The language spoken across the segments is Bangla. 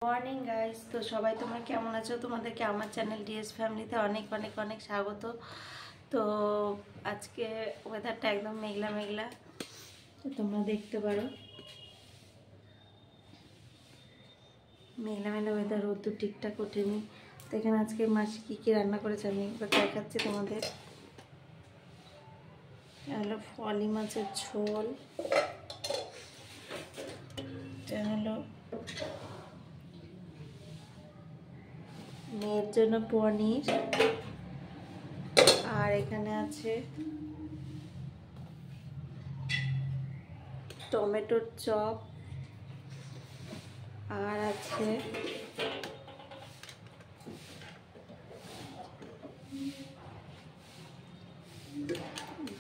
মর্নিং গাইস, তো সবাই তোমরা কেমন আছো? তোমাদেরকে আমার চ্যানেল ডিএস ফ্যামিলিতে অনেক অনেক অনেক স্বাগত। তো আজকে ওয়েদারটা একদম মেঘলা মেঘলা, তো তোমরা দেখতে পারো মেঘলা মেঘলা ওয়েদার, রোদ্দুর ঠিকঠাক ওঠেনি। তো এখানে আজকে মাসি কী কী রান্না করেছে আমি একবার দেখাচ্ছি তোমাদের। হলো ফলি মাছের ঝোল, এটা হলো মেয়ের জন্য পনির, আর এখানে আছে টমেটোর চপ, আর আছে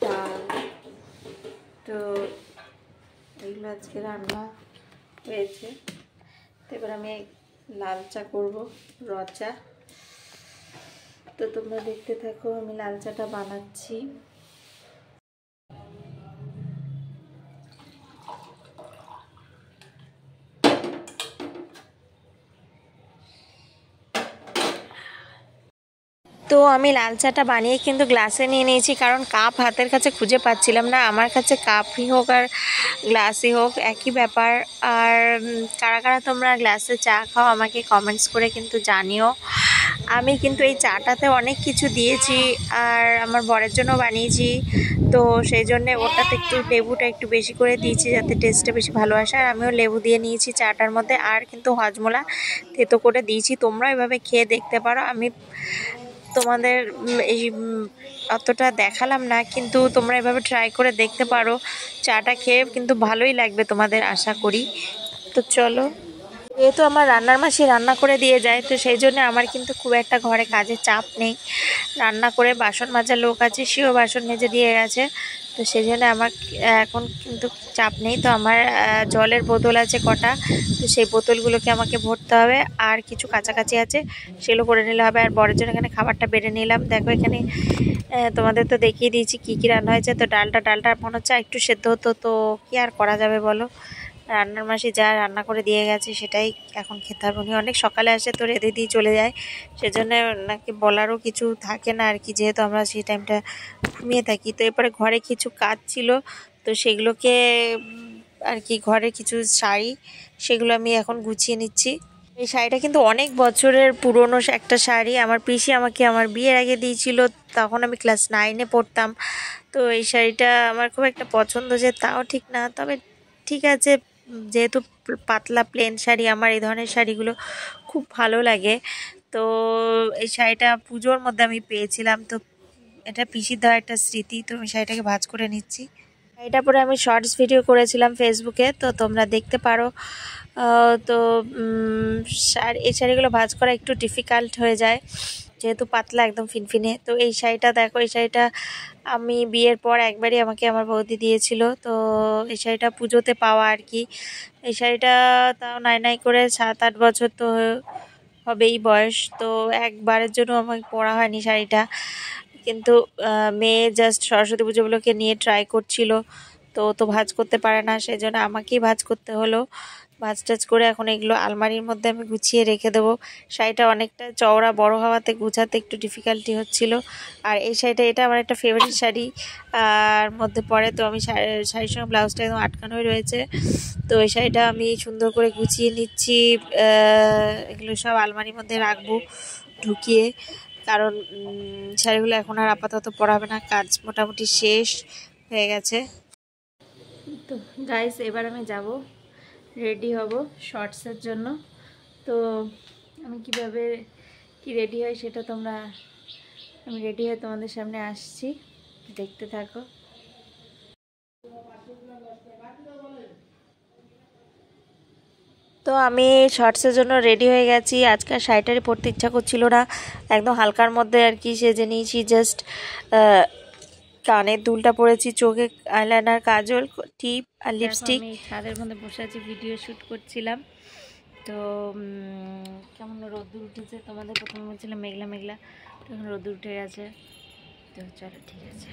ডাল। তো এগুলো আজকে রান্না হয়েছে। তো এবার আমি লাল চা করবো, র চা। তো তোমরা দেখতে থাকো আমি লাল চাটা বানাচ্ছি। তো আমি লাল চাটা বানিয়ে কিন্তু গ্লাসে নিয়ে নিয়েছি, কারণ কাপ হাতের কাছে খুঁজে পাচ্ছিলাম না। আমার কাছে কাপই হোক আর গ্লাসই হোক একই ব্যাপার। আর কারা কারা তোমরা গ্লাসে চা খাও আমাকে কমেন্টস করে কিন্তু জানিও। আমি কিন্তু এই চাটাতে অনেক কিছু দিয়েছি, আর আমার বরের জন্য বানিয়েছি, তো সেই জন্যে ওটাতে একটু লেবুটা একটু বেশি করে দিয়েছি যাতে টেস্টটা বেশি ভালো আসে। আর আমিও লেবু দিয়ে নিয়েছি চাটার মধ্যে, আর কিন্তু হজমোলা থেতো করে দিয়েছি। তোমরা এভাবে খেয়ে দেখতে পারো। আমি তোমাদের এই অতটা দেখালাম না, কিন্তু তোমরা এভাবে ট্রাই করে দেখতে পারো। চাটা খেয়ে কিন্তু ভালোই লাগবে তোমাদের, আশা করি। তো চলো, যেহেতু আমার রান্নার মাসি রান্না করে দিয়ে যায়, তো সেই জন্য আমার কিন্তু খুব একটা ঘরে কাজের চাপ নেই। রান্না করে বাসন মাজার লোক আছে, সেও বাসন মেজে দিয়ে গেছে। তো সেই জন্য আমার এখন কিন্তু চাপ নেই। তো আমার জলের বোতল আছে কটা, তো সেই বোতলগুলোকে আমাকে ভরতে হবে। আর কিছু কাছাকাছি আছে, সেগুলো করে নিলে হবে। আর বরের জন্য এখানে খাবারটা বেড়ে নিলাম। দেখো এখানে তোমাদের তো দেখিয়ে দিয়েছি কী কী রান্না হয়েছে। তো ডালটা মনে হচ্ছে একটু সেদ্ধ হতো, তো কী আর করা যাবে বলো। রান্নার মাসি যা রান্না করে দিয়ে গেছে সেটাই এখন খেতে হবে। উনি অনেক সকালে আসে, তো রেঁধে দিয়ে চলে যায়, সেজন্য নাকি বলারও কিছু থাকে না আর কি, যেহেতু আমরা সেই টাইমটা ঘুমিয়ে থাকি। তো এরপরে ঘরে কিছু কাজ ছিল, তো সেগুলোকে আর কি, ঘরে কিছু শাড়ি, সেগুলো আমি এখন গুছিয়ে নিচ্ছি। এই শাড়িটা কিন্তু অনেক বছরের পুরনো একটা শাড়ি, আমার পিসি আমাকে আমার বিয়ের আগে দিয়েছিল, তখন আমি ক্লাস 9-এ পড়তাম। তো এই শাড়িটা আমার খুব একটা পছন্দ যে তাও ঠিক না, তবে ঠিক আছে, যেহেতু পাতলা প্লেন শাড়ি, আমার এই ধরনের শাড়িগুলো খুব ভালো লাগে। তো এই শাড়িটা পুজোর মধ্যে আমি পেয়েছিলাম, তো এটা পিসির দেওয়া একটা স্মৃতি। তো আমি শাড়িটাকে ভাঁজ করে নিচ্ছি। এটা পরে আমি শর্টস ভিডিও করেছিলাম ফেসবুকে, তো তোমরা দেখতে পারো। তো এই শাড়িগুলো ভাঁজ করা একটু ডিফিকাল্ট হয়ে যায়, যেহেতু পাতলা একদম ফিনফিনে। তো এই শাড়িটা দেখো, এই শাড়িটা আমি বিয়ের পর একবারই আমাকে আমার বৌদি দিয়েছিল। তো এই শাড়িটা পুজোতে পাওয়া আর কি। এই শাড়িটা তাও নাই করে 7-8 বছর তো হবেই বয়স। তো একবারের জন্য আমাকে পরা হয়নি শাড়িটা, কিন্তু মেয়ে জাস্ট সরস্বতী পুজোগুলোকে নিয়ে ট্রাই করছিল, তো ভাঁজ করতে পারে না, সেই জন্য আমাকেই ভাঁজ করতে হলো। ভাঁজ টাজ করে এখন এগুলো আলমারির মধ্যে আমি গুছিয়ে রেখে দেবো। শাড়িটা অনেকটা চওড়া, বড় হওয়াতে গুছাতে একটু ডিফিকাল্টি হচ্ছিল। আর এই শাড়িটা, এটা আমার একটা ফেভারিট শাড়ি আর মধ্যে পরে। তো আমি শাড়ির সঙ্গে ব্লাউজটা একদম আটকানোই রয়েছে। তো এই শাড়িটা আমি সুন্দর করে গুছিয়ে নিচ্ছি। এগুলো সব আলমারির মধ্যে রাখবো ঢুকিয়ে, কারণ শাড়িগুলো এখন আর আপাতত পরা হবে না, কাজ মোটামুটি শেষ হয়ে গেছে। তো গাইস, এবার আমি যাব, রেডি হব শর্টসের জন্য। তো আমি কিভাবে কি রেডি হই সেটা আমি রেডি হয়ে তোমাদের সামনে আসছি, দেখতে থাকো। তো আমি শর্টসের জন্য রেডি হয়ে গেছি। আজকাল শাড়িটারি পরতে ইচ্ছা করছিল না, একদম হালকার মধ্যে আর কি সেজে নিয়েছি। জাস্ট কানের দুলটা পরেছি, চোখে আইলাইনার, কাজল, টিপ আর লিপস্টিক। আমি ছাদের মধ্যে বসে আছি, ভিডিও শ্যুট করছিলাম। তো কেমন রোদ্দুর উঠেছে, তোমাদের প্রথমে বলছিলাম মেঘলা মেঘলা, তো এখন রোদ্দুর উঠে গেছে। তো চলো, ঠিক আছে।